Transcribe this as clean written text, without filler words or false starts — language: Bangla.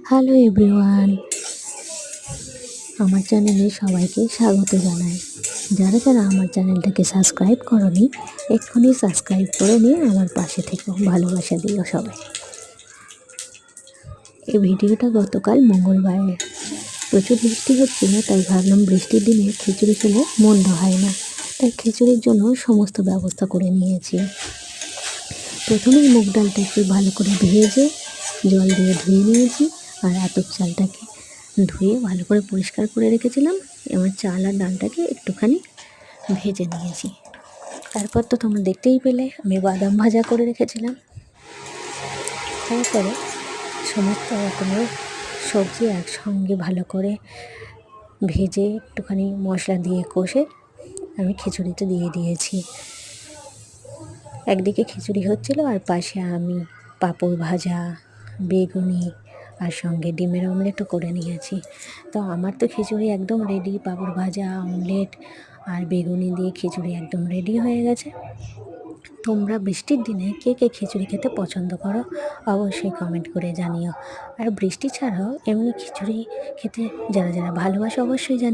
হ্যালো এভরিওয়ান, আমার চ্যানেলে সবাইকে স্বাগত জানাই। যারা যারা আমার চ্যানেলটাকে সাবস্ক্রাইব করনি, এক্ষুনি সাবস্ক্রাইব করে নিয়ে আমার পাশে থেকো, ভালোবাসা দিও সবাই। এই ভিডিওটা গতকাল মঙ্গলবারের। প্রচুর বৃষ্টি হচ্ছিল, তাই ভাবলাম বৃষ্টির দিনে খিচুড়ি খেলে মন্দ হয় না, তাই খিচুড়ির জন্য সমস্ত ব্যবস্থা করে নিয়েছি। প্রথমেই মুগ ডালটা একটু ভালো করে ভেজে জল দিয়ে ধুয়ে নিয়েছি, আর আতপ চালটাকে ধুয়ে ভালো করে পরিষ্কার করে রেখেছিলাম। এবার চাল আর ডালটাকে একটুখানি ভেজে নিয়েছি। তারপর তো তোমরা দেখতেই পেলে আমি বাদাম ভাজা করে রেখেছিলাম। তারপরে সমস্ত রকমের সবজি একসঙ্গে ভালো করে ভেজে একটুখানি মশলা দিয়ে কষে আমি খিচুড়িতে দিয়ে দিয়েছি। একদিকে খিচুড়ি হচ্ছিল আর পাশে আমি পাঁপড় ভাজা, বেগুনি আর সঙ্গে ডিমের অমলেটও করে নিয়েছি। তো আমার তো খিচুড়ি একদম রেডি, পাঁপড় ভাজা, অমলেট আর বেগুনি দিয়ে খিচুড়ি একদম রেডি হয়ে গেছে। তোমরা বৃষ্টির দিনে কে কে খিচুড়ি খেতে পছন্দ করো অবশ্যই কমেন্ট করে জানিও। আর বৃষ্টি ছাড়াও এমনি খিচুড়ি খেতে যারা যারা ভালোবাসে অবশ্যই জানিও।